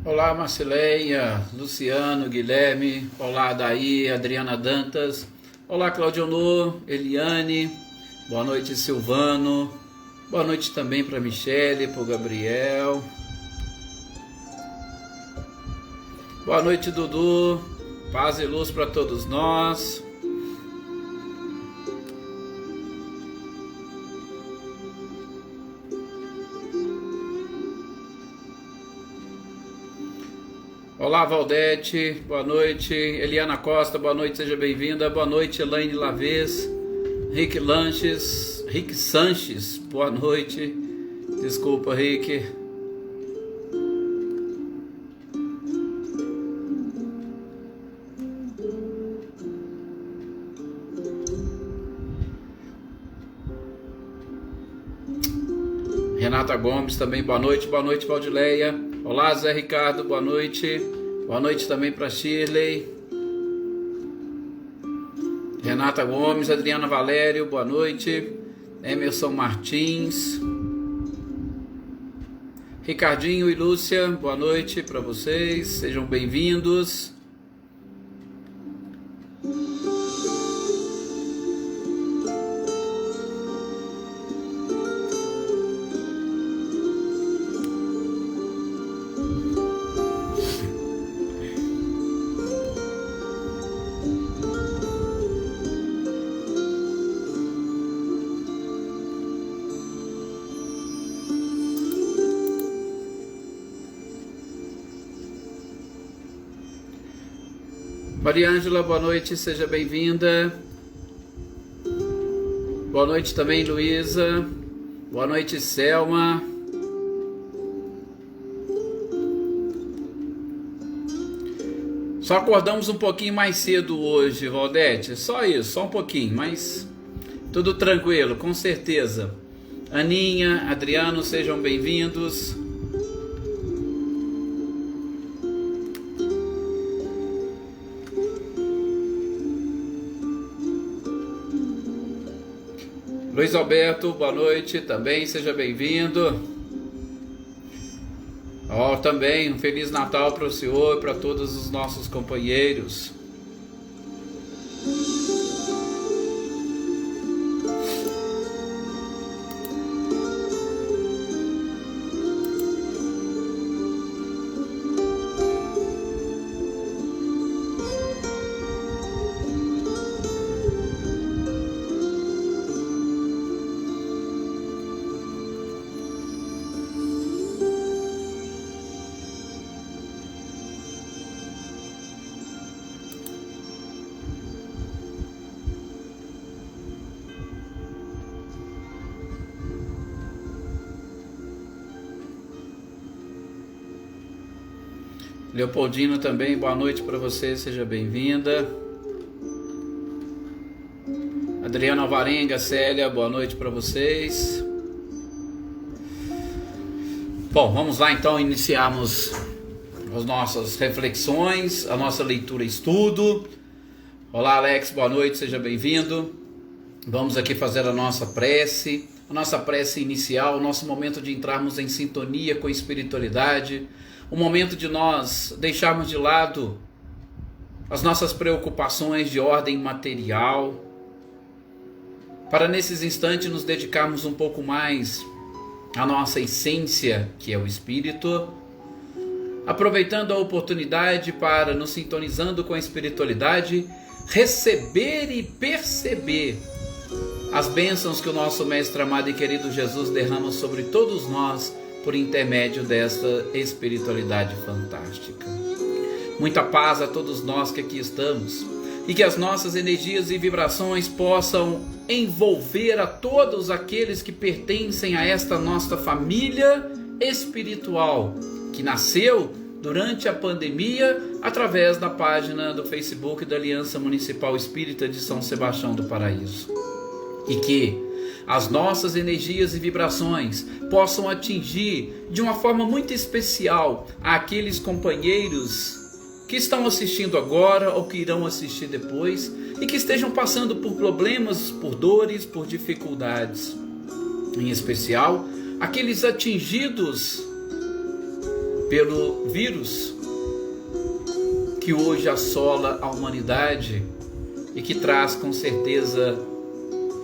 Olá, Marcileia, Luciano, Guilherme, olá, Daí, Adriana Dantas, olá, Claudionor, Eliane, boa noite, Silvano, boa noite também para Michele, para o Gabriel, boa noite, Dudu, paz e luz para todos nós. Olá, Valdete, boa noite. Eliana Costa, boa noite, seja bem-vinda. Boa noite, Elaine Lavez. Rick Sanches, boa noite. Desculpa, Rick. Renata Gomes também, boa noite, Valdileia. Olá, Zé Ricardo, boa noite. Boa noite também para Shirley. Renata Gomes, Adriana Valério, boa noite. Emerson Martins. Ricardinho e Lúcia, boa noite para vocês. Sejam bem-vindos. Mariângela, boa noite, seja bem-vinda. Boa noite também, Luísa. Boa noite, Selma. Só acordamos um pouquinho mais cedo hoje, Valdete. Só isso, só um pouquinho, mas tudo tranquilo, com certeza. Aninha, Adriano, sejam bem-vindos. Luiz Alberto, boa noite, também seja bem-vindo. Também um Feliz Natal para o senhor e para todos os nossos companheiros. Leopoldino também, boa noite para você, seja bem-vinda. Adriana Alvarenga, Célia, boa noite para vocês. Bom, vamos lá então iniciarmos as nossas reflexões, a nossa leitura e estudo. Olá, Alex, boa noite, seja bem-vindo. Vamos aqui fazer a nossa prece inicial, o nosso momento de entrarmos em sintonia com a espiritualidade, o momento de nós deixarmos de lado as nossas preocupações de ordem material, para nesses instantes nos dedicarmos um pouco mais à nossa essência, que é o Espírito, aproveitando a oportunidade para, nos sintonizando com a espiritualidade, receber e perceber as bênçãos que o nosso Mestre amado e querido Jesus derrama sobre todos nós, por intermédio desta espiritualidade fantástica. Muita paz a todos nós que aqui estamos, e que as nossas energias e vibrações possam envolver a todos aqueles que pertencem a esta nossa família espiritual, que nasceu durante a pandemia através da página do Facebook da Aliança Municipal Espírita de São Sebastião do Paraíso. E que as nossas energias e vibrações possam atingir de uma forma muito especial aqueles companheiros que estão assistindo agora ou que irão assistir depois e que estejam passando por problemas, por dores, por dificuldades. Em especial, aqueles atingidos pelo vírus que hoje assola a humanidade e que traz com certeza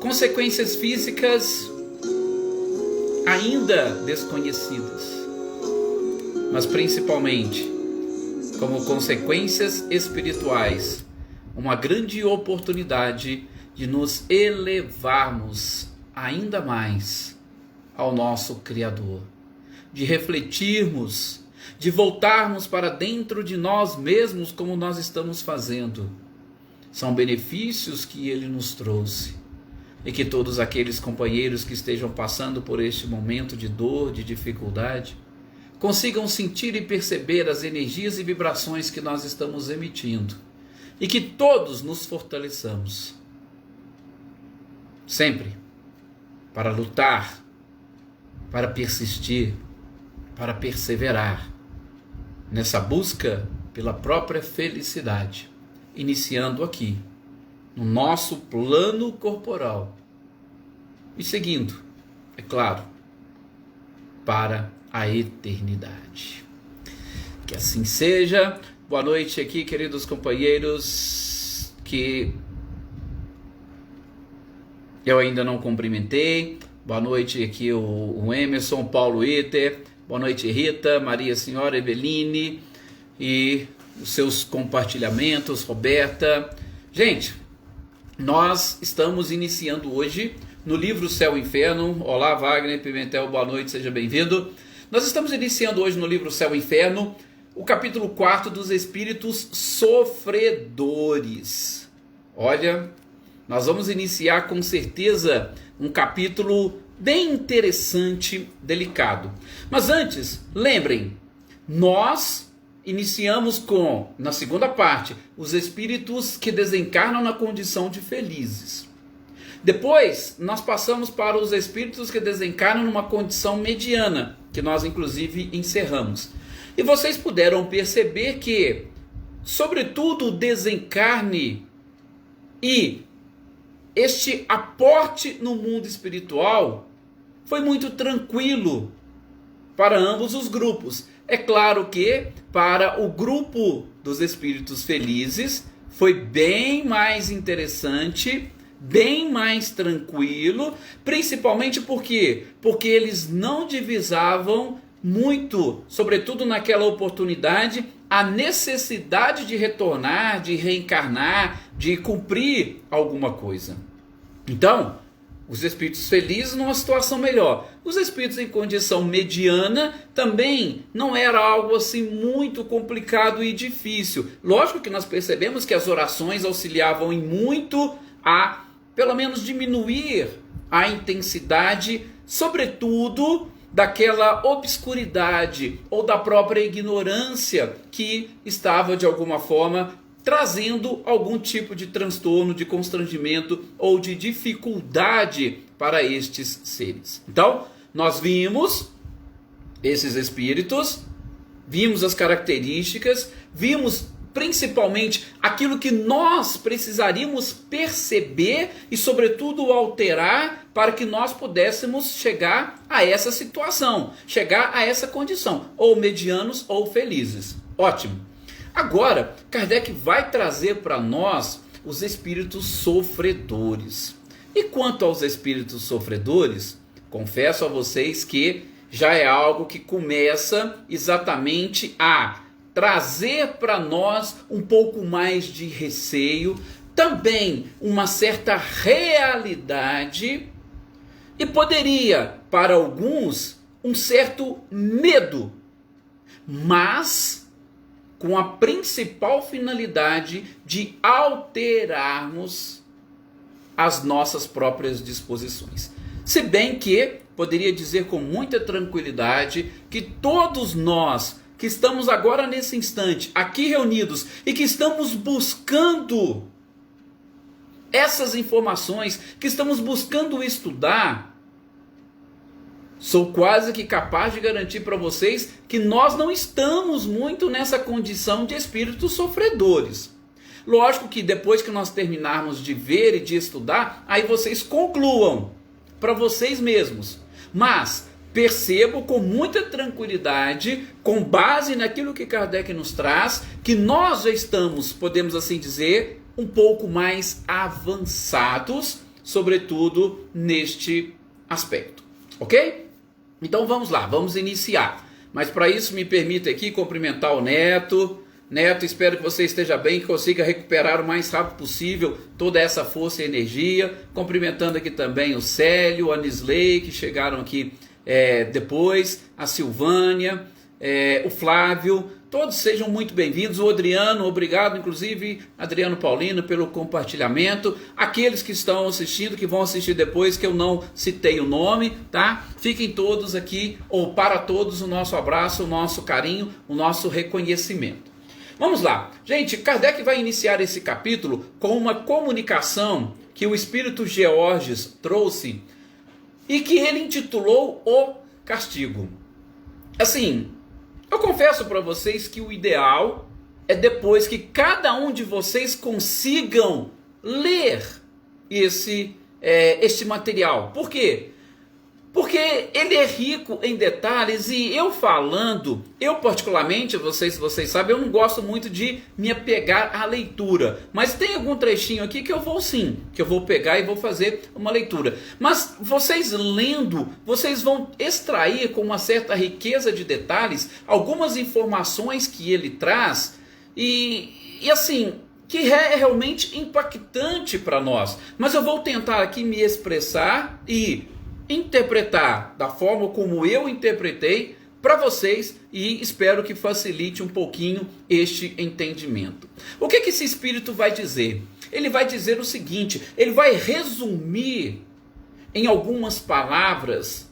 consequências físicas ainda desconhecidas, mas principalmente como consequências espirituais, uma grande oportunidade de nos elevarmos ainda mais ao nosso Criador, de refletirmos, de voltarmos para dentro de nós mesmos como nós estamos fazendo. São benefícios que Ele nos trouxe e que todos aqueles companheiros que estejam passando por este momento de dor, de dificuldade, consigam sentir e perceber as energias e vibrações que nós estamos emitindo e que todos nos fortaleçamos sempre para lutar, para persistir, para perseverar nessa busca pela própria felicidade, iniciando aqui, no nosso plano corporal e seguindo, é claro, para a eternidade. Que assim seja. Boa noite aqui, queridos companheiros que eu ainda não cumprimentei. Boa noite aqui o Emerson, Paulo Iter. Boa noite, Rita, Maria Senhora, Eveline e os seus compartilhamentos, Roberta. Gente, nós estamos iniciando hoje no livro Céu e Inferno. Olá, Wagner Pimentel, boa noite, seja bem-vindo. Nós estamos iniciando hoje no livro Céu e Inferno o capítulo 4 dos espíritos sofredores. Olha, nós vamos iniciar com certeza um capítulo bem interessante, delicado. Mas antes, lembrem, nós iniciamos com, na segunda parte, os espíritos que desencarnam na condição de felizes. Depois, nós passamos para os espíritos que desencarnam numa condição mediana, que nós inclusive encerramos. E vocês puderam perceber que, sobretudo, o desencarne e este aporte no mundo espiritual foi muito tranquilo para ambos os grupos. É claro que para o grupo dos espíritos felizes foi bem mais interessante, bem mais tranquilo, principalmente porque eles não divisavam muito, sobretudo naquela oportunidade, a necessidade de retornar, de reencarnar, de cumprir alguma coisa. Então, os espíritos felizes numa situação melhor. Os espíritos em condição mediana também não era algo assim muito complicado e difícil. Lógico que nós percebemos que as orações auxiliavam em muito a, pelo menos, diminuir a intensidade, sobretudo daquela obscuridade ou da própria ignorância que estava de alguma forma trazendo algum tipo de transtorno, de constrangimento ou de dificuldade para estes seres. Então, nós vimos esses espíritos, vimos as características, vimos principalmente aquilo que nós precisaríamos perceber e, sobretudo, alterar para que nós pudéssemos chegar a essa situação, chegar a essa condição, ou medianos ou felizes. Ótimo. Agora, Kardec vai trazer para nós os espíritos sofredores. E quanto aos espíritos sofredores, confesso a vocês que já é algo que começa exatamente a trazer para nós um pouco mais de receio, também uma certa realidade e poderia, para alguns, um certo medo, mas com a principal finalidade de alterarmos as nossas próprias disposições. Se bem que poderia dizer com muita tranquilidade que todos nós que estamos agora nesse instante aqui reunidos e que estamos buscando essas informações, que estamos buscando estudar, sou quase que capaz de garantir para vocês que nós não estamos muito nessa condição de espíritos sofredores. Lógico que depois que nós terminarmos de ver e de estudar, aí vocês concluam para vocês mesmos. Mas percebo com muita tranquilidade, com base naquilo que Kardec nos traz, que nós já estamos, podemos assim dizer, um pouco mais avançados, sobretudo neste aspecto, ok? Então vamos lá, vamos iniciar. Mas para isso me permita aqui cumprimentar o Neto. Neto, espero que você esteja bem, que consiga recuperar o mais rápido possível toda essa força e energia. Cumprimentando aqui também o Célio, a Nisley, que chegaram aqui depois, a Silvânia, o Flávio, todos sejam muito bem-vindos. O Adriano, obrigado, inclusive, Adriano Paulino, pelo compartilhamento. Aqueles que estão assistindo, que vão assistir depois, que eu não citei o nome, tá? Fiquem todos aqui, ou para todos, o nosso abraço, o nosso carinho, o nosso reconhecimento. Vamos lá. Gente, Kardec vai iniciar esse capítulo com uma comunicação que o Espírito Georges trouxe e que ele intitulou O Castigo. Assim, eu confesso para vocês que o ideal é depois que cada um de vocês consigam ler este material. Por quê? Porque ele é rico em detalhes e eu particularmente, vocês sabem, eu não gosto muito de me apegar à leitura. Mas tem algum trechinho aqui que eu vou pegar e vou fazer uma leitura. Mas vocês lendo, vocês vão extrair com uma certa riqueza de detalhes algumas informações que ele traz e assim, que é realmente impactante para nós. Mas eu vou tentar aqui me expressar e interpretar da forma como eu interpretei para vocês e espero que facilite um pouquinho este entendimento. O que esse Espírito vai dizer? Ele vai dizer o seguinte, ele vai resumir em algumas palavras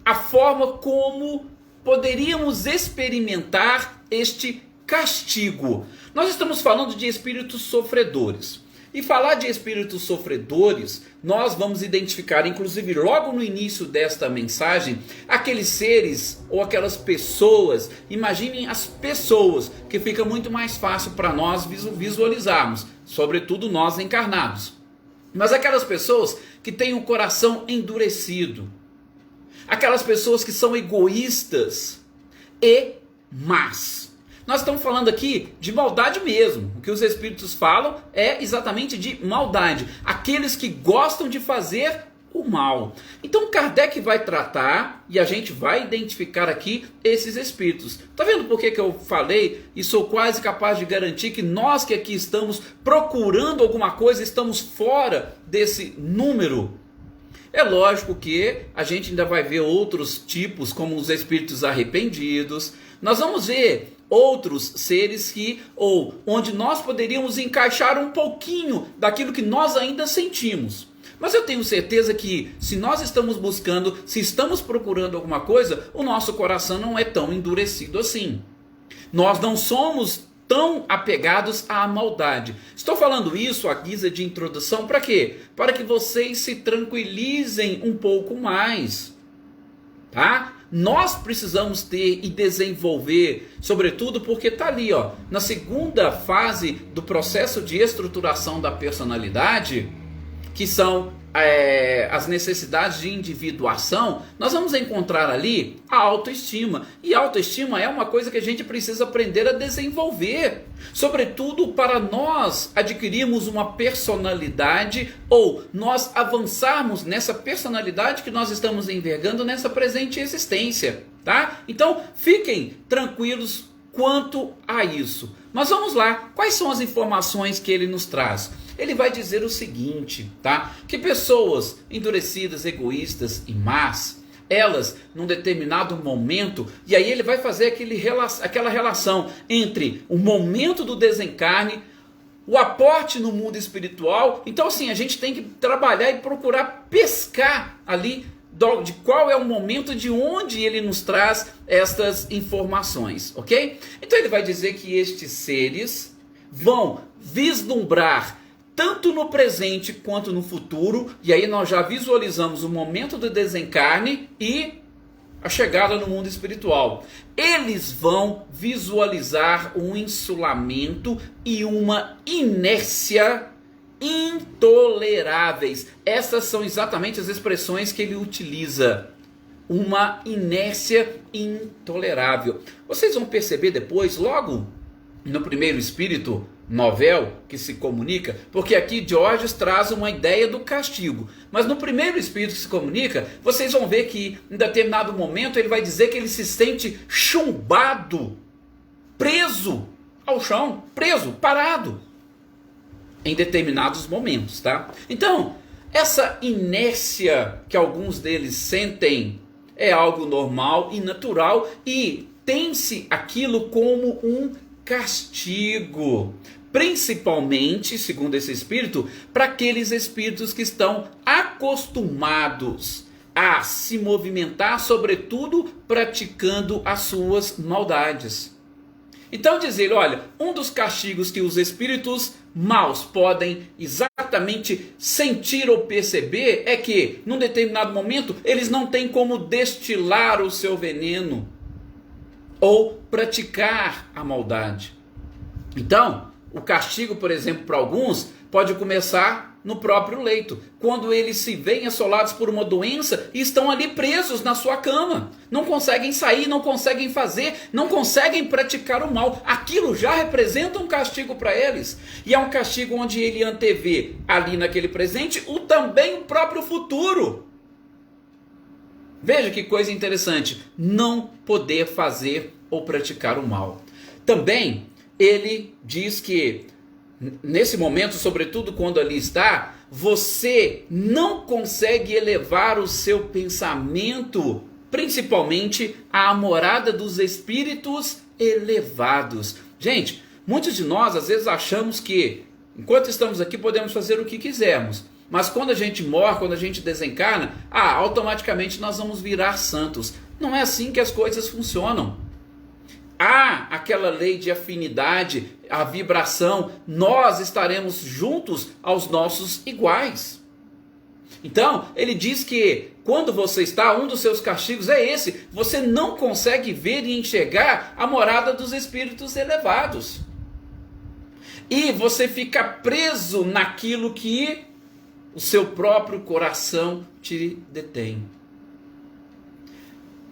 a forma como poderíamos experimentar este castigo. Nós estamos falando de espíritos sofredores. E falar de espíritos sofredores, nós vamos identificar, inclusive logo no início desta mensagem, aqueles seres ou aquelas pessoas, imaginem as pessoas, que fica muito mais fácil para nós visualizarmos, sobretudo nós encarnados. Mas aquelas pessoas que têm o coração endurecido, aquelas pessoas que são egoístas e más. Nós estamos falando aqui de maldade mesmo. O que os espíritos falam é exatamente de maldade. Aqueles que gostam de fazer o mal. Então Kardec vai tratar e a gente vai identificar aqui esses espíritos. Tá vendo por que eu falei e sou quase capaz de garantir que nós que aqui estamos procurando alguma coisa, estamos fora desse número? É lógico que a gente ainda vai ver outros tipos, como os espíritos arrependidos. Nós vamos ver outros seres onde nós poderíamos encaixar um pouquinho daquilo que nós ainda sentimos. Mas eu tenho certeza que se nós estamos buscando, se estamos procurando alguma coisa, o nosso coração não é tão endurecido assim. Nós não somos tão apegados à maldade. Estou falando isso à guisa de introdução para quê? Para que vocês se tranquilizem um pouco mais, tá? Nós precisamos ter e desenvolver, sobretudo porque está ali, ó, na segunda fase do processo de estruturação da personalidade, que são as necessidades de individuação, nós vamos encontrar ali a autoestima. E a autoestima é uma coisa que a gente precisa aprender a desenvolver, sobretudo para nós adquirirmos uma personalidade ou nós avançarmos nessa personalidade que nós estamos envergando nessa presente existência, tá? Então, fiquem tranquilos quanto a isso. Mas vamos lá, quais são as informações que ele nos traz? Ele vai dizer o seguinte, tá? Que pessoas endurecidas, egoístas e más, elas, num determinado momento, e aí ele vai fazer aquela relação entre o momento do desencarne, o aporte no mundo espiritual. Então assim, a gente tem que trabalhar e procurar pescar ali de qual é o momento, de onde ele nos traz estas informações, ok? Então ele vai dizer que estes seres vão vislumbrar tanto no presente quanto no futuro, e aí nós já visualizamos o momento do desencarne e a chegada no mundo espiritual. Eles vão visualizar um insulamento e uma inércia intoleráveis. Essas são exatamente as expressões que ele utiliza. uma inércia intolerável. Vocês vão perceber depois, logo no primeiro espírito novel que se comunica, porque aqui Georges traz uma ideia do castigo, mas no primeiro espírito que se comunica, vocês vão ver que em determinado momento ele vai dizer que ele se sente chumbado, preso ao chão, preso, parado, em determinados momentos, tá? Então, essa inércia que alguns deles sentem é algo normal e natural e tem-se aquilo como um castigo, principalmente, segundo esse espírito, para aqueles espíritos que estão acostumados a se movimentar, sobretudo praticando as suas maldades. Então dizer, olha, um dos castigos que os espíritos maus podem exatamente sentir ou perceber é que, num determinado momento, eles não têm como destilar o seu veneno ou praticar a maldade. Então, o castigo, por exemplo, para alguns, pode começar no próprio leito, quando eles se veem assolados por uma doença e estão ali presos na sua cama, não conseguem sair, não conseguem fazer, não conseguem praticar o mal. Aquilo já representa um castigo para eles, e é um castigo onde ele antevê ali naquele presente também o próprio futuro. Veja que coisa interessante, não poder fazer ou praticar o mal. Também ele diz que nesse momento, sobretudo quando ali está, você não consegue elevar o seu pensamento, principalmente à morada dos espíritos elevados. Gente, muitos de nós às vezes achamos que enquanto estamos aqui podemos fazer o que quisermos, mas quando a gente morre, quando a gente desencarna, automaticamente nós vamos virar santos. Não é assim que as coisas funcionam. Há aquela lei de afinidade, a vibração, nós estaremos juntos aos nossos iguais. Então, ele diz que quando você está, um dos seus castigos é esse, você não consegue ver e enxergar a morada dos espíritos elevados. E você fica preso naquilo que o seu próprio coração te detém.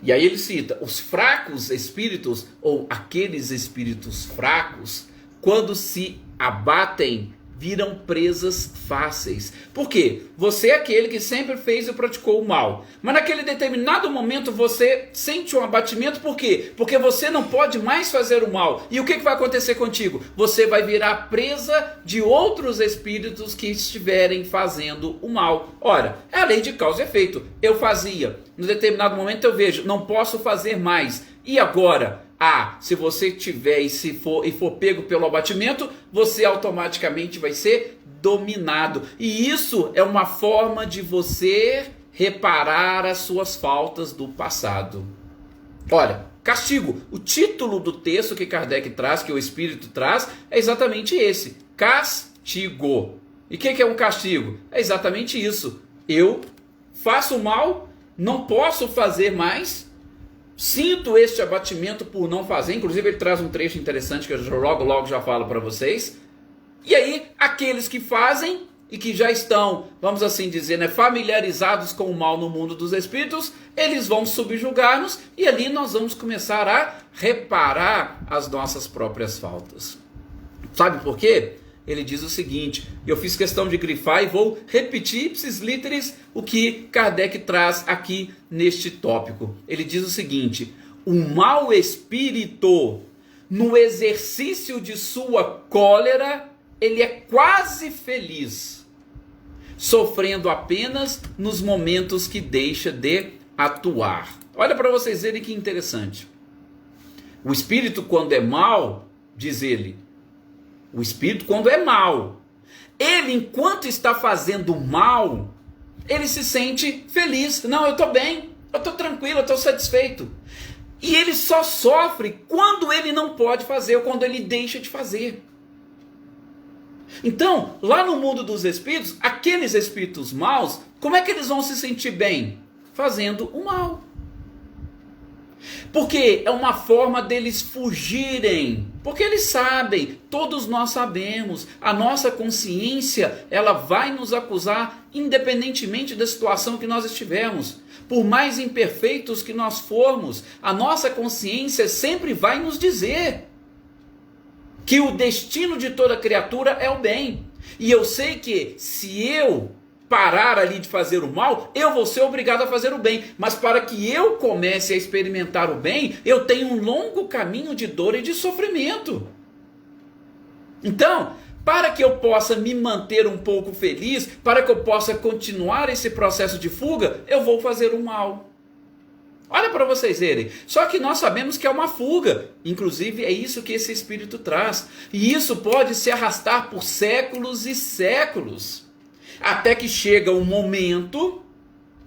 E aí ele cita, os fracos espíritos, ou aqueles espíritos fracos, quando se abatem, viram presas fáceis. Por quê? Você é aquele que sempre fez e praticou o mal. Mas naquele determinado momento você sente um abatimento, por quê? Porque você não pode mais fazer o mal. E o que vai acontecer contigo? Você vai virar presa de outros espíritos que estiverem fazendo o mal. Ora, é a lei de causa e efeito. Eu fazia, no determinado momento eu vejo, não posso fazer mais. E agora? Se você tiver e for pego pelo abatimento, você automaticamente vai ser dominado. E isso é uma forma de você reparar as suas faltas do passado. Olha, castigo. O título do texto que Kardec traz, que o Espírito traz, é exatamente esse. Castigo. E o que é um castigo? É exatamente isso. Eu faço mal, não posso fazer mais, sinto este abatimento por não fazer. Inclusive ele traz um trecho interessante que eu logo já falo para vocês. E aí aqueles que fazem e que já estão, vamos assim dizer, familiarizados com o mal no mundo dos espíritos, eles vão subjugar-nos e ali nós vamos começar a reparar as nossas próprias faltas. Sabe por quê? Ele diz o seguinte, eu fiz questão de grifar e vou repetir ipsis literis o que Kardec traz aqui neste tópico. Ele diz o seguinte, o mau espírito, no exercício de sua cólera, ele é quase feliz, sofrendo apenas nos momentos que deixa de atuar. Olha para vocês verem que interessante. O espírito, quando é mau, diz ele, o espírito, quando é mau, ele, enquanto está fazendo mal, ele se sente feliz. Não, eu estou bem, eu estou tranquilo, eu estou satisfeito. E ele só sofre quando ele não pode fazer, ou quando ele deixa de fazer. Então, lá no mundo dos espíritos, aqueles espíritos maus, como é que eles vão se sentir bem? Fazendo o mal. Porque é uma forma deles fugirem Porque eles sabem, todos nós sabemos, a nossa consciência, ela vai nos acusar independentemente da situação que nós estivermos. Por mais imperfeitos que nós formos, a nossa consciência sempre vai nos dizer que o destino de toda criatura é o bem. E eu sei que se eu parar ali de fazer o mal, eu vou ser obrigado a fazer o bem. Mas para que eu comece a experimentar o bem, eu tenho um longo caminho de dor e de sofrimento. Então, para que eu possa me manter um pouco feliz, para que eu possa continuar esse processo de fuga, eu vou fazer o mal. Olha para vocês verem. Só que nós sabemos que é uma fuga. Inclusive é isso que esse espírito traz. E isso pode se arrastar por séculos e séculos. Até que chega um momento,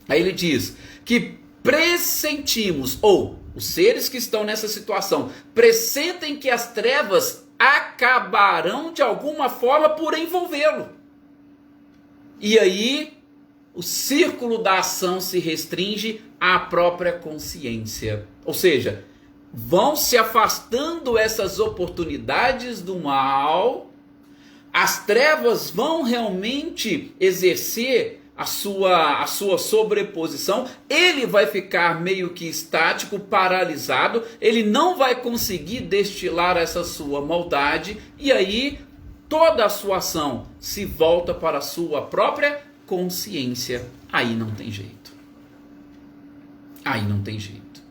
aí ele diz, que pressentimos, ou os seres que estão nessa situação, pressentem que as trevas acabarão de alguma forma por envolvê-lo. E aí o círculo da ação se restringe à própria consciência. Ou seja, vão se afastando essas oportunidades do mal, as trevas vão realmente exercer a sua sobreposição, ele vai ficar meio que estático, paralisado, ele não vai conseguir destilar essa sua maldade, e aí toda a sua ação se volta para a sua própria consciência. Aí não tem jeito. Aí não tem jeito.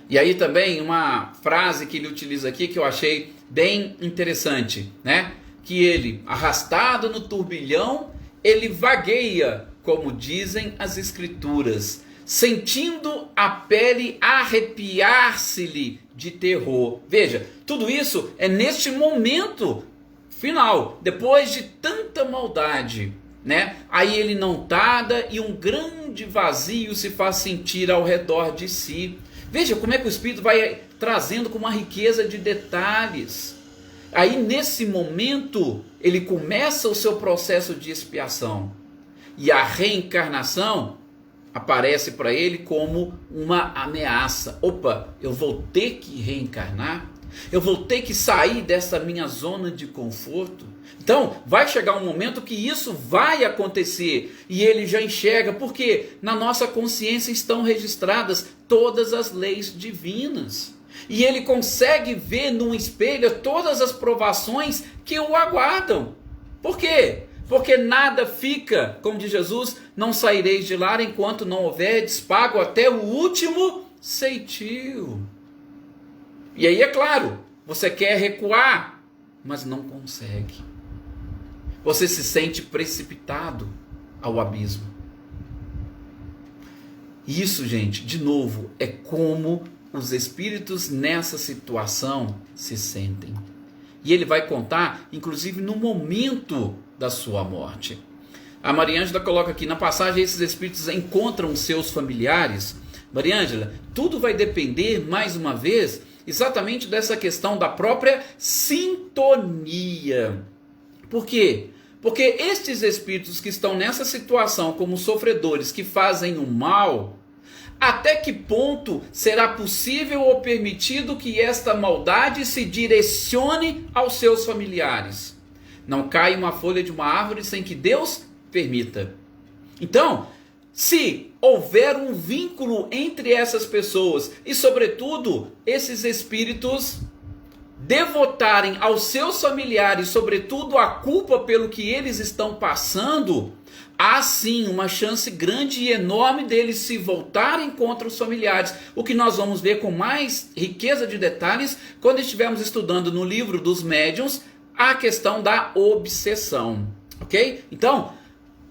E aí também uma frase que ele utiliza aqui que eu achei bem interessante, né? Que ele, arrastado no turbilhão, ele vagueia, como dizem as escrituras, sentindo a pele arrepiar-se-lhe de terror. Veja, tudo isso é neste momento final, depois de tanta maldade, né? Aí ele não tarda e um grande vazio se faz sentir ao redor de si. Veja como é que o Espírito vai trazendo com uma riqueza de detalhes. Aí nesse momento ele começa o seu processo de expiação. E a reencarnação aparece para ele como uma ameaça. Opa, eu vou ter que reencarnar? Eu vou ter que sair dessa minha zona de conforto? Então, vai chegar um momento que isso vai acontecer. E ele já enxerga, porque na nossa consciência estão registradas todas as leis divinas. E ele consegue ver num espelho todas as provações que o aguardam. Por quê? Porque nada fica, como diz Jesus, não saireis de lá enquanto não houverdes pago até o último ceitil. E aí é claro, você quer recuar, mas não consegue. Você se sente precipitado ao abismo. Isso, gente, de novo, é como os espíritos nessa situação se sentem. E ele vai contar, inclusive, no momento da sua morte. A Mariângela coloca aqui, na passagem, esses espíritos encontram seus familiares. Mariângela, tudo vai depender, mais uma vez, exatamente dessa questão da própria sintonia. Por quê? Porque estes espíritos que estão nessa situação como sofredores que fazem o mal, até que ponto será possível ou permitido que esta maldade se direcione aos seus familiares? Não cai uma folha de uma árvore sem que Deus permita. Então, se houver um vínculo entre essas pessoas e, sobretudo, esses espíritos devotarem aos seus familiares, sobretudo, a culpa pelo que eles estão passando, há sim uma chance grande e enorme deles se voltarem contra os familiares. O que nós vamos ver com mais riqueza de detalhes quando estivermos estudando no livro dos médiuns a questão da obsessão. Ok? Então,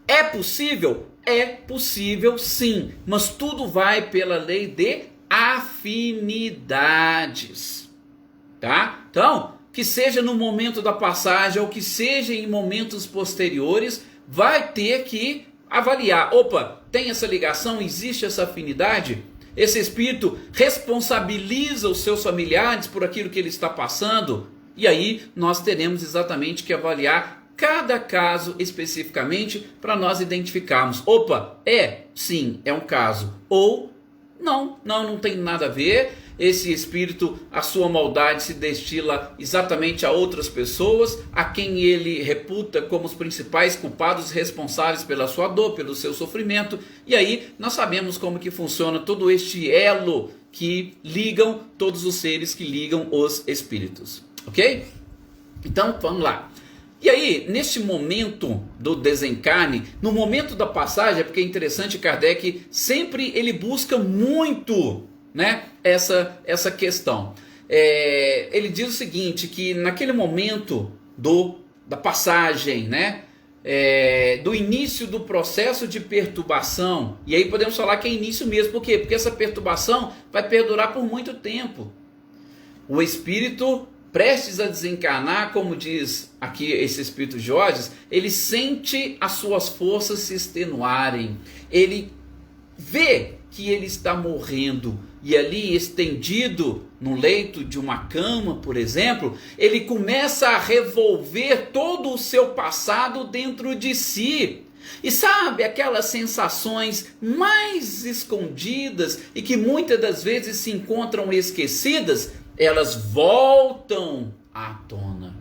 é possível? É possível sim, mas tudo vai pela lei de afinidades. Tá? Então, que seja no momento da passagem ou que seja em momentos posteriores, vai ter que avaliar. Opa, tem essa ligação? Existe essa afinidade? Esse espírito responsabiliza os seus familiares por aquilo que ele está passando? E aí nós teremos exatamente que avaliar cada caso especificamente para nós identificarmos. Opa, sim, é um caso. Ou Não tem nada a ver. Esse espírito, a sua maldade se destila exatamente a outras pessoas, a quem ele reputa como os principais culpados responsáveis pela sua dor, pelo seu sofrimento. E aí nós sabemos como que funciona todo este elo que ligam todos os seres, que ligam os espíritos, ok? Então vamos lá. E aí, neste momento do desencarne, no momento da passagem, é porque é interessante, Kardec sempre ele busca muito, né, essa questão. Ele diz o seguinte, que naquele momento da passagem, né, do início do processo de perturbação, e aí podemos falar que é início mesmo, por quê? Porque essa perturbação vai perdurar por muito tempo. O espírito prestes a desencarnar, como diz aqui esse espírito Jorge, ele sente as suas forças se extenuarem, ele vê que ele está morrendo, e ali estendido no leito de uma cama, por exemplo, ele começa a revolver todo o seu passado dentro de si. E sabe, aquelas sensações mais escondidas e que muitas das vezes se encontram esquecidas, elas voltam à tona.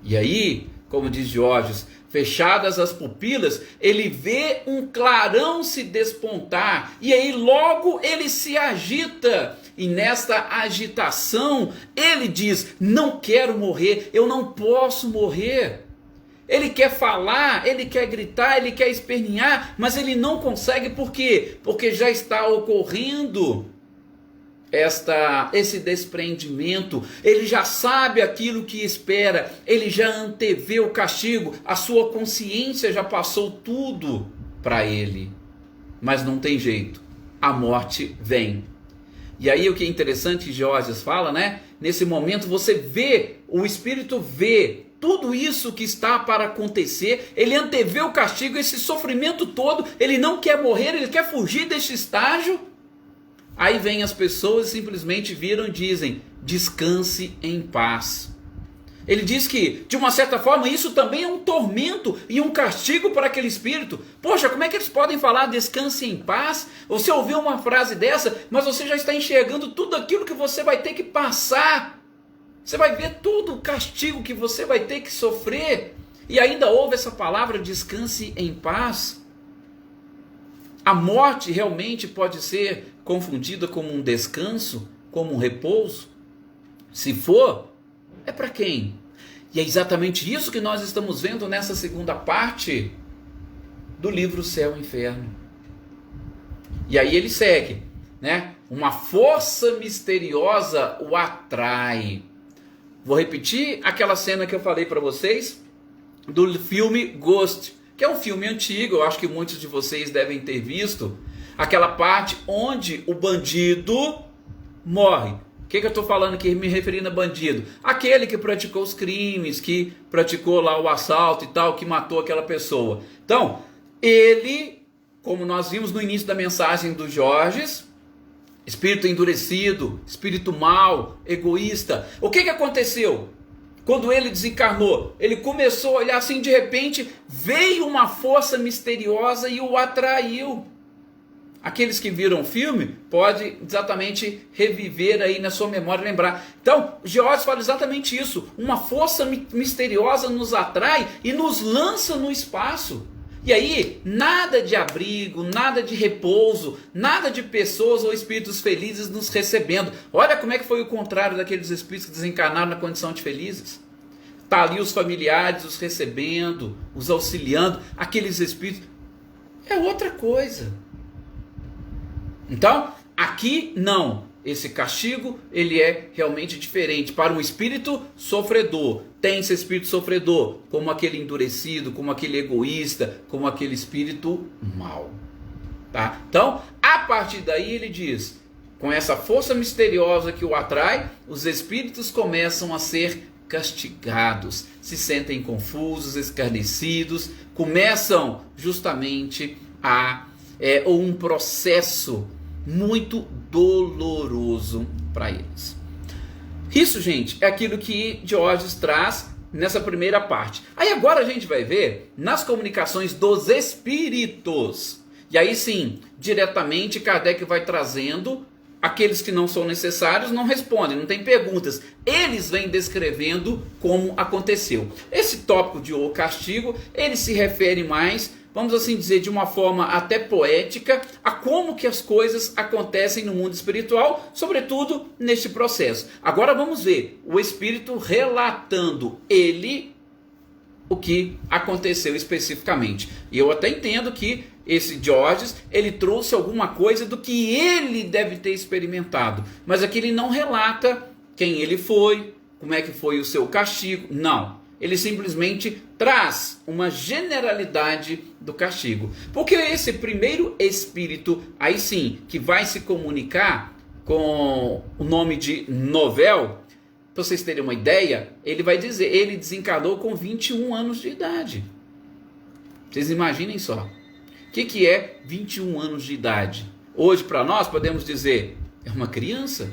E aí, como diz Diógenes, fechadas as pupilas, ele vê um clarão se despontar, e aí logo ele se agita, e nesta agitação ele diz: não quero morrer, eu não posso morrer. Ele quer falar, ele quer gritar, ele quer espernear, mas ele não consegue. Por quê? Porque já está ocorrendo esse desprendimento. Ele já sabe aquilo que espera, ele já antevê o castigo, a sua consciência já passou tudo para ele, mas não tem jeito, a morte vem. E aí o que é interessante, Geórgios fala, né? Nesse momento você vê, o espírito vê tudo isso que está para acontecer, ele antevê o castigo, esse sofrimento todo, ele não quer morrer, ele quer fugir deste estágio. Aí vem as pessoas e simplesmente viram e dizem: descanse em paz. Ele diz que, de uma certa forma, isso também é um tormento e um castigo para aquele espírito. Poxa, como é que eles podem falar descanse em paz? Você ouviu uma frase dessa, mas você já está enxergando tudo aquilo que você vai ter que passar. Você vai ver todo o castigo que você vai ter que sofrer. E ainda ouve essa palavra descanse em paz. A morte realmente pode ser confundida como um descanso, como um repouso? Se for, é para quem? E é exatamente isso que nós estamos vendo nessa segunda parte do livro Céu e Inferno. E aí ele segue, né? Uma força misteriosa o atrai. Vou repetir aquela cena que eu falei para vocês do filme Ghost, que é um filme antigo, eu acho que muitos de vocês devem ter visto. Aquela parte onde o bandido morre. O que eu estou falando aqui, me referindo a bandido? Aquele que praticou os crimes, que praticou lá o assalto e tal, que matou aquela pessoa. Então, ele, como nós vimos no início da mensagem do Jorge, espírito endurecido, espírito mau, egoísta. O que aconteceu? Quando ele desencarnou, ele começou a olhar assim, de repente, veio uma força misteriosa e o atraiu. Aqueles que viram o filme, pode exatamente reviver aí na sua memória, lembrar. Então, Geórgios fala exatamente isso. Uma força misteriosa nos atrai e nos lança no espaço. E aí, nada de abrigo, nada de repouso, nada de pessoas ou espíritos felizes nos recebendo. Olha como é que foi o contrário daqueles espíritos que desencarnaram na condição de felizes. Está ali os familiares os recebendo, os auxiliando. Aqueles espíritos é outra coisa. Então, aqui não. Esse castigo, ele é realmente diferente. Para um espírito sofredor, tem esse espírito sofredor, como aquele endurecido, como aquele egoísta, como aquele espírito mau. Tá? Então, a partir daí ele diz, com essa força misteriosa que o atrai, os espíritos começam a ser castigados, se sentem confusos, escarnecidos, começam justamente a um processo muito doloroso para eles. Isso, gente, é aquilo que Diógenes traz nessa primeira parte. Aí agora a gente vai ver nas comunicações dos espíritos. E aí sim, diretamente Kardec vai trazendo, aqueles que não são necessários não respondem, não tem perguntas. Eles vêm descrevendo como aconteceu. Esse tópico de o castigo, ele se refere mais, vamos assim dizer, de uma forma até poética, a como que as coisas acontecem no mundo espiritual, sobretudo neste processo. Agora vamos ver o espírito relatando o que aconteceu especificamente. E eu até entendo que esse Georges, ele trouxe alguma coisa do que ele deve ter experimentado. Mas aqui ele não relata quem ele foi, como é que foi o seu castigo. Não. Ele simplesmente traz uma generalidade do castigo. Porque esse primeiro espírito, aí sim, que vai se comunicar com o nome de Novel, para vocês terem uma ideia, ele vai dizer, ele desencarnou com 21 anos de idade. Vocês imaginem só. O que é 21 anos de idade? Hoje, para nós, podemos dizer, é uma criança.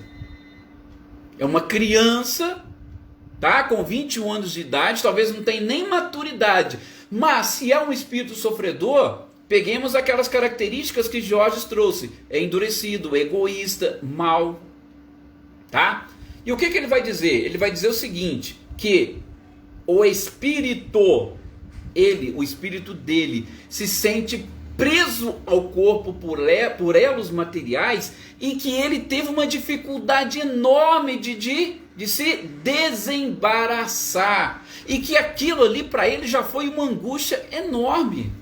É uma criança, tá? Com 21 anos de idade, talvez não tenha nem maturidade. Mas, se é um espírito sofredor, peguemos aquelas características que Georges trouxe. É endurecido, egoísta, mau, tá? E o que ele vai dizer? Ele vai dizer o seguinte, que o espírito dele, se sente preso ao corpo por elos materiais e que ele teve uma dificuldade enorme de se desembaraçar. E que aquilo ali para ele já foi uma angústia enorme.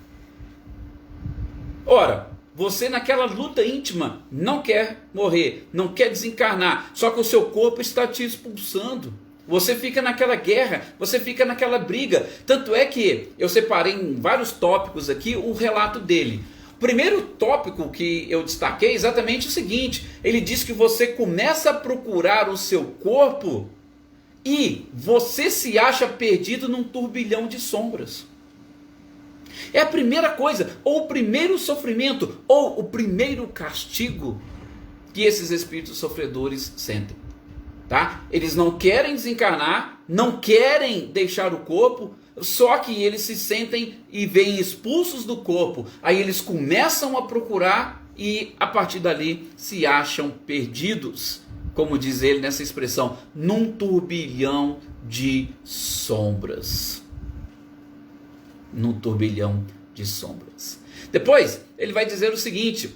Ora, você naquela luta íntima não quer morrer, não quer desencarnar, só que o seu corpo está te expulsando. Você fica naquela guerra, você fica naquela briga. Tanto é que eu separei em vários tópicos aqui o relato dele. O primeiro tópico que eu destaquei é exatamente o seguinte: ele diz que você começa a procurar o seu corpo e você se acha perdido num turbilhão de sombras. É a primeira coisa, ou o primeiro sofrimento, ou o primeiro castigo que esses espíritos sofredores sentem. Tá? Eles não querem desencarnar, não querem deixar o corpo, só que eles se sentem e veem expulsos do corpo. Aí eles começam a procurar e a partir dali se acham perdidos, como diz ele nessa expressão, num turbilhão de sombras. Num turbilhão de sombras. Depois ele vai dizer o seguinte,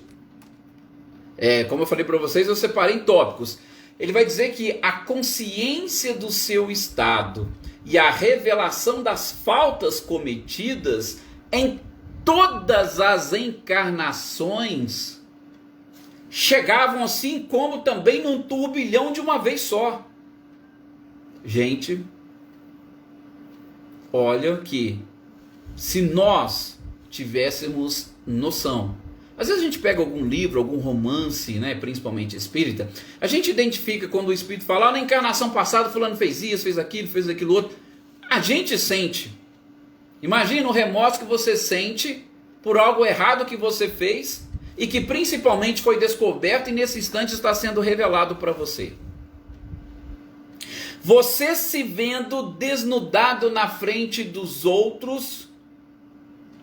como eu falei para vocês, eu separei em tópicos. Ele vai dizer que a consciência do seu estado e a revelação das faltas cometidas em todas as encarnações chegavam assim como também num turbilhão de uma vez só. Gente, olha que se nós tivéssemos noção, às vezes a gente pega algum livro, algum romance, né, principalmente espírita, a gente identifica quando o espírito fala, na encarnação passada fulano fez isso, fez aquilo outro. A gente sente. Imagina o remorso que você sente por algo errado que você fez e que principalmente foi descoberto e nesse instante está sendo revelado para você. Você se vendo desnudado na frente dos outros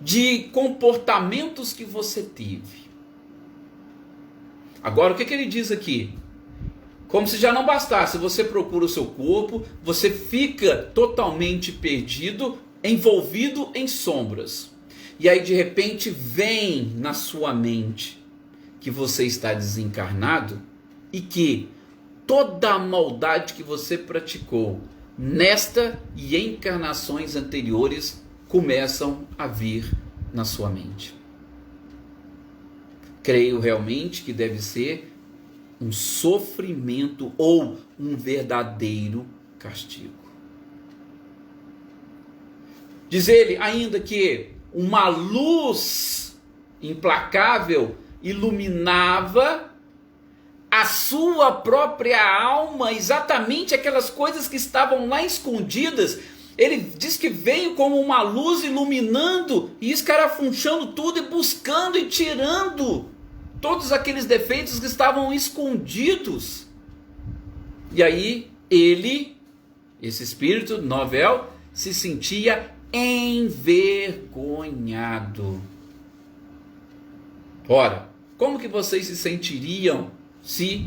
de comportamentos que você teve. Agora, o que ele diz aqui? Como se já não bastasse, você procura o seu corpo, você fica totalmente perdido, envolvido em sombras. E aí, de repente, vem na sua mente que você está desencarnado e que toda a maldade que você praticou nesta e encarnações anteriores começam a vir na sua mente. Creio realmente que deve ser um sofrimento ou um verdadeiro castigo. Diz ele ainda que uma luz implacável iluminava a sua própria alma, exatamente aquelas coisas que estavam lá escondidas. Ele diz que veio como uma luz iluminando e escarafunchando tudo e buscando e tirando todos aqueles defeitos que estavam escondidos. E aí esse espírito Novel, se sentia envergonhado. Ora, como que vocês se sentiriam se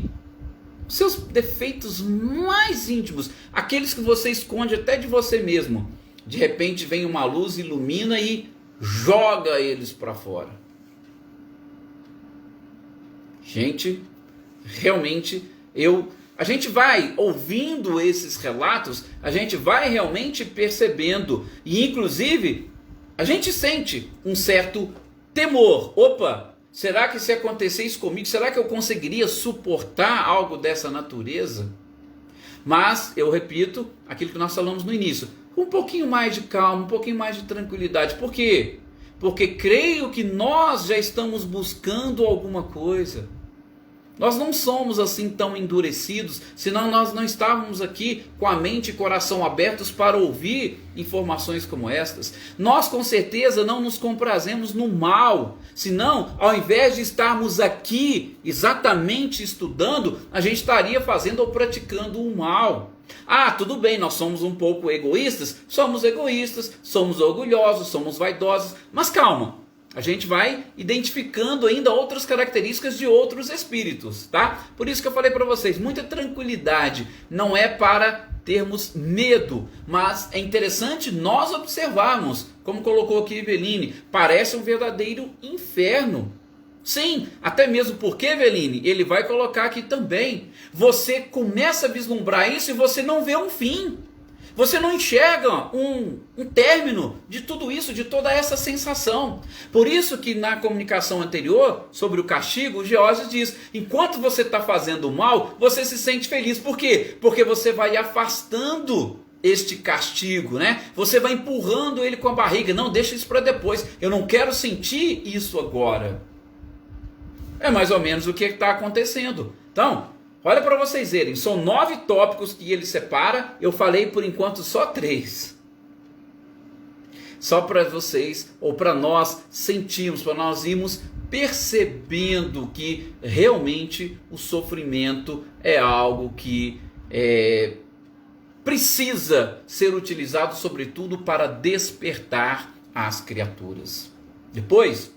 seus defeitos mais íntimos, aqueles que você esconde até de você mesmo, de repente vem uma luz, ilumina e joga eles para fora? Gente, realmente a gente vai ouvindo esses relatos, a gente vai realmente percebendo, e inclusive a gente sente um certo temor. Opa, será que se acontecer isso comigo, será que eu conseguiria suportar algo dessa natureza? Mas, eu repito, aquilo que nós falamos no início, um pouquinho mais de calma, um pouquinho mais de tranquilidade. Por quê? Porque creio que nós já estamos buscando alguma coisa. Nós não somos assim tão endurecidos, senão nós não estávamos aqui com a mente e coração abertos para ouvir informações como estas. Nós com certeza não nos comprazemos no mal, senão ao invés de estarmos aqui exatamente estudando, a gente estaria fazendo ou praticando o mal. Ah, tudo bem, nós somos um pouco egoístas, somos orgulhosos, somos vaidosos, mas calma. A gente vai identificando ainda outras características de outros espíritos, tá? Por isso que eu falei para vocês, muita tranquilidade, não é para termos medo, mas é interessante nós observarmos, como colocou aqui Eveline, parece um verdadeiro inferno. Sim, até mesmo porque, Eveline, ele vai colocar aqui também, você começa a vislumbrar isso e você não vê um fim. Você não enxerga um término de tudo isso, de toda essa sensação. Por isso que na comunicação anterior, sobre o castigo, o Geórgios diz, enquanto você está fazendo o mal, você se sente feliz. Por quê? Porque você vai afastando este castigo, né? Você vai empurrando ele com a barriga. Não, deixa isso para depois. Eu não quero sentir isso agora. É mais ou menos o que está acontecendo. Então, olha para vocês verem, são 9 tópicos que ele separa, eu falei por enquanto só 3. Só para vocês, ou para nós sentirmos, para nós irmos percebendo que realmente o sofrimento é algo que precisa ser utilizado sobretudo para despertar as criaturas. Depois,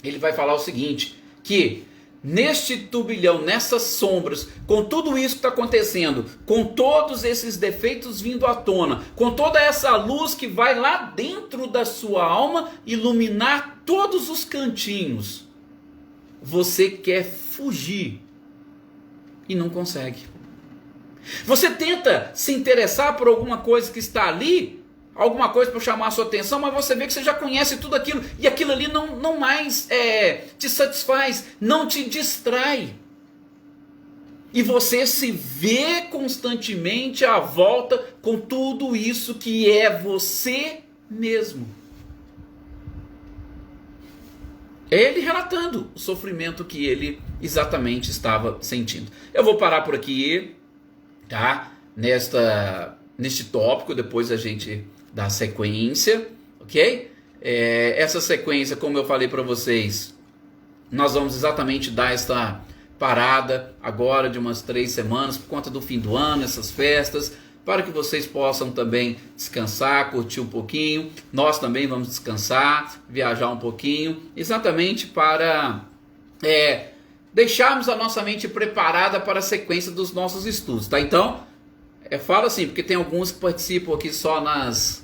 ele vai falar o seguinte, que neste turbilhão, nessas sombras, com tudo isso que está acontecendo, com todos esses defeitos vindo à tona, com toda essa luz que vai lá dentro da sua alma iluminar todos os cantinhos, você quer fugir e não consegue. Você tenta se interessar por alguma coisa que está ali, alguma coisa para chamar a sua atenção, mas você vê que você já conhece tudo aquilo, e aquilo ali não mais te satisfaz, não te distrai. E você se vê constantemente à volta com tudo isso que é você mesmo. É ele relatando o sofrimento que ele exatamente estava sentindo. Eu vou parar por aqui, tá? Neste tópico, depois a gente dá sequência, ok? Essa sequência, como eu falei para vocês, nós vamos exatamente dar esta parada agora de umas 3 semanas, por conta do fim do ano, essas festas, para que vocês possam também descansar, curtir um pouquinho. Nós também vamos descansar, viajar um pouquinho, exatamente para deixarmos a nossa mente preparada para a sequência dos nossos estudos, tá? Então, falo assim, porque tem alguns que participam aqui só nas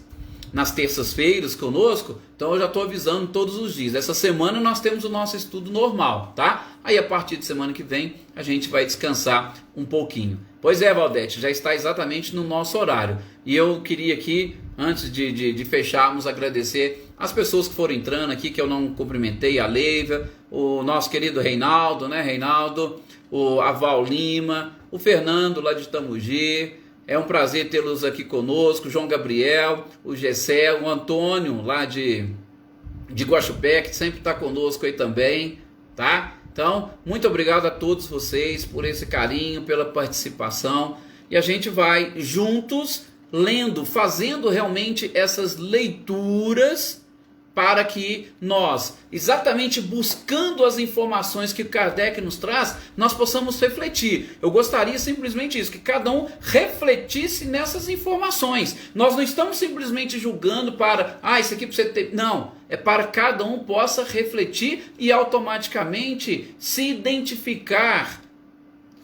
terças-feiras conosco, então eu já estou avisando todos os dias. Essa semana nós temos o nosso estudo normal, tá? Aí a partir de semana que vem a gente vai descansar um pouquinho. Pois é, Valdete, já está exatamente no nosso horário. E eu queria aqui, antes de fecharmos, agradecer as pessoas que foram entrando aqui, que eu não cumprimentei, a Leiva, o nosso querido Reinaldo, né, Reinaldo, a Val Lima, o Fernando lá de Tamugi. É um prazer tê-los aqui conosco, João Gabriel, o Gessé, o Antônio lá de Guaxupé, que sempre está conosco aí também, tá? Então, muito obrigado a todos vocês por esse carinho, pela participação, e a gente vai juntos lendo, fazendo realmente essas leituras para que nós, exatamente buscando as informações que Kardec nos traz, nós possamos refletir. Eu gostaria simplesmente isso, que cada um refletisse nessas informações. Nós não estamos simplesmente julgando para, isso aqui para você ter... Não, é para que cada um possa refletir e automaticamente se identificar,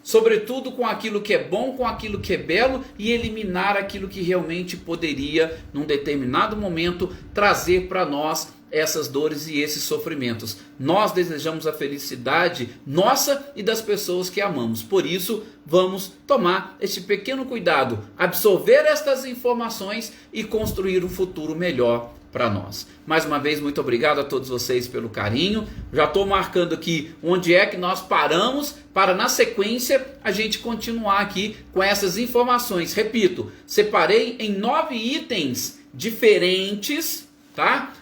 sobretudo com aquilo que é bom, com aquilo que é belo, e eliminar aquilo que realmente poderia, num determinado momento, trazer para nós essas dores e esses sofrimentos. Nós desejamos a felicidade nossa e das pessoas que amamos. Por isso, vamos tomar este pequeno cuidado, absorver estas informações e construir um futuro melhor para nós. Mais uma vez, muito obrigado a todos vocês pelo carinho. Já estou marcando aqui onde é que nós paramos, para na sequência a gente continuar aqui com essas informações. Repito, separei em 9 itens diferentes, tá?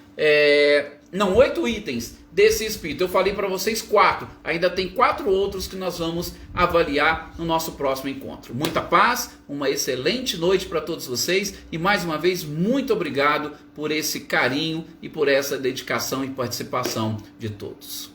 8 itens desse espírito. Eu falei para vocês 4. Ainda tem 4 outros que nós vamos avaliar no nosso próximo encontro. Muita paz, uma excelente noite para todos vocês e mais uma vez muito obrigado por esse carinho e por essa dedicação e participação de todos.